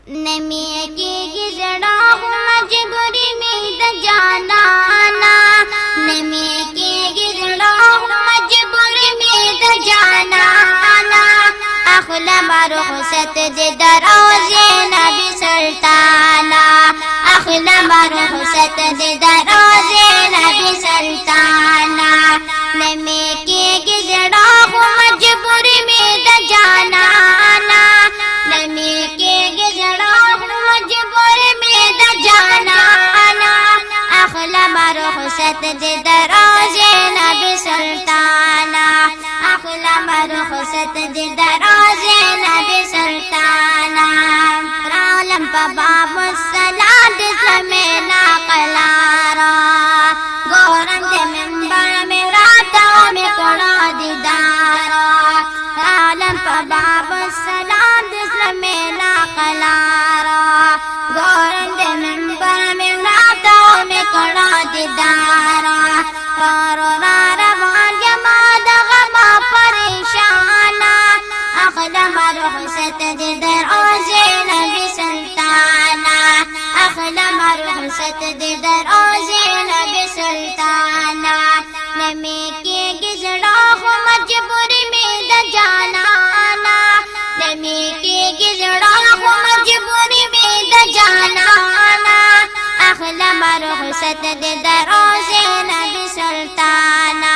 नमी की गिजड़ा मजबूरी में द जाना ना, नमी की गिजड़ा मजबूरी में द जाना ना, अखला मरुखसत दे दरोजे नबी सुल्ताना, अखला मरुखसत दे दरोजे नबी सुल्ताना, नमी की गिजड़ा मजबूरी में द जाना ना, नमी की गिजड़ा मजबूरी में द जाना ना, अखला मरुखसत दे दरोजे नबी सुल्ताना, अखला मरुखसत दे दरोजे नबी सुल्ताना, रालम बाबू सलाद समेना कलारा, गौरम दे मिंबर में रातों में कड़ा दीदारा, रालम बाबू सलाद समेना कलारा, गौरम दे मिंबर में रातों में कड़ा दीदारा, रो रारवान जमाद गमा परेशाना, अखला मरुखसत दे दरोजे नबी सुल्ताना, अखला मरुखसत दे दरोजे नबी सुल्ताना, नमी के गिजड़ा मजबूरी में द जाना ना, नमी के गिजड़ा मजबूरी में द जाना ना, अखला मरुखसत दे दरोजे नबी सुल्ताना,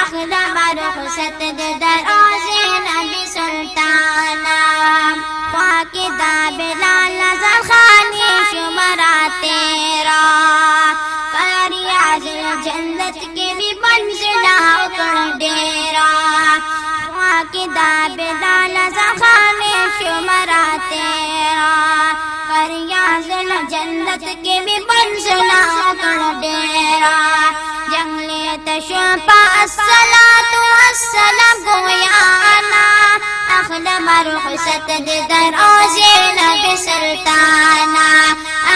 अखला मरुखसत दे दरोजे नबी सुल्ताना, वाकिदा बिलाल नजर खानी शुमरा तेरा, फरियाद जन्नत के भी मंजिला उकड़ डेरा, वाकिदा बिलाल नजर खानी शुमरा तेरा, फरियाद जन्नत के भी मंजिला उकड़ डेरा, जंगले तशुपा अस्सलातु वस्सलाम गोयाना, अखला मरुखसत दे दरोजे नबी सुल्ताना,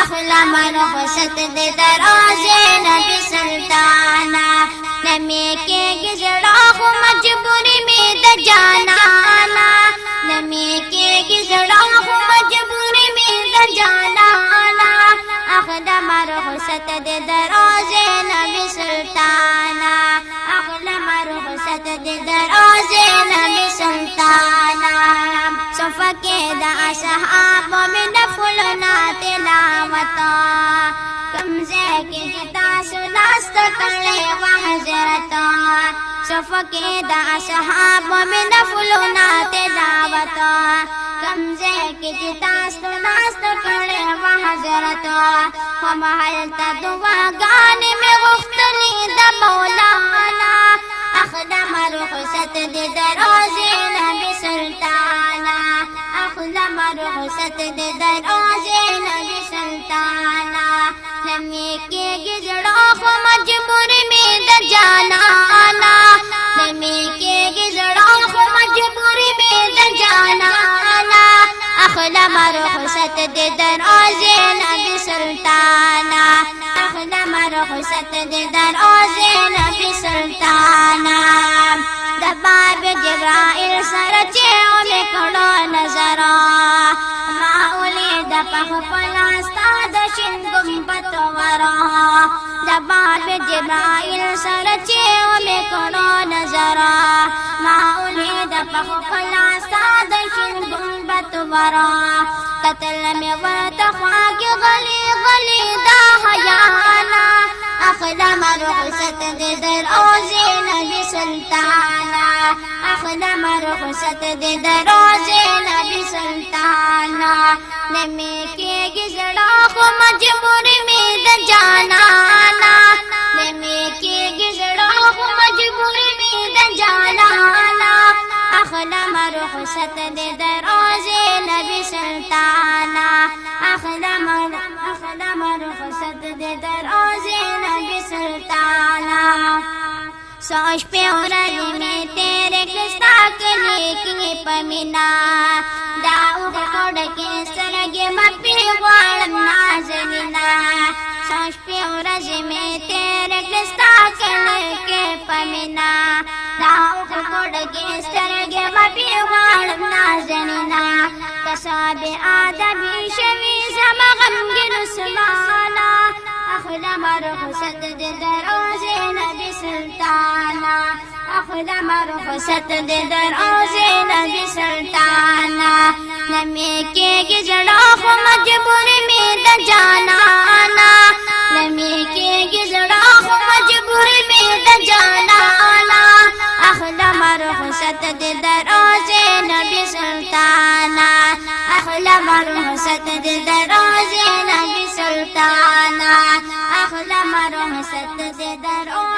अखला मरुखसत दे दरोजे नबी सुल्ताना, नमी के गिजड़ा मजबूरी में द जाना ना, नमी के गिजड़ा मजबूरी में द जाना ना, अखला मरुखसत दे दरोजे नबी सुल्ताना, अखला मरुखसत दे दरोजे नबी सुल्ताना, सफा के दा सहाब में नफलना तिलावता, कमजे के जिता सुनास्त करे वहजरता, सफा के दा सहाब में नफलना तिलावता, कमजे के जिता सुनास्त करे वहजरता, हम हलता दुआ गाने में गुफ्तनी द मौलाना, अखला मरुखसत दे दरोजे नबी सुल्ताना, अखला मरुखसत दे दरोजे नबी सुल्ताना, नमी के गिजड़ा मजबूरी में द जाना ना, नमी के गिजड़ा मजबूरी में द जाना ना, अखला मरुखसत दे दरोजे नबी सुल्ताना, अखला मरुखसत दे दरोजे नबी सुल्ताना, दबाब जिब्राइल सरचे में खड़ो नजरा, माउली दपख पलास्ता दशिन गुम्बत वरा, दबाब जिब्राइल सरचे में खड़ो नजरा, माउली दपख पलास्ता दशिन गुम्बत वरा, कत्ल में वतखा के गली गली दा हयाना, अखला मरुखसत दे दरोजे नबी सुल्ताना, अखला मरुखसत दे दरोजे नबी सुल्ताना, नमी के गिजड़ा मजबूरी में द जाना ना, नमी के गिजड़ा मजबूरी में द जाना ना, अखला मरुखसत दे दरोजे नबी सुल्ताना, अखला मरुखसत दे दरोजे नबी सुल्ताना, सोच पे उरली में तेरे किस्ता के लेके पमिना, दाऊद कोड के सरगे मपी वालम नाजलिना, सोच पे उरली में तेरे किस्ता के लेके पमिना, दाऊद कोड के सरगे मपी वालम नाजलिना, कसाबे आदमी رخصت دے دروازے نبی سلطانا اخلم رخصت دے دروازے نبی سلطانا نمی کے گزڑا خو مجبور میں دا جانانا نمی کے گزڑا خو مجبور میں دا جانانا اخلم رخصت دے دروازے نبی سلطانا اخلم رخصت دے دروازے نبی سلطانا اخلم رخصت دے دروازے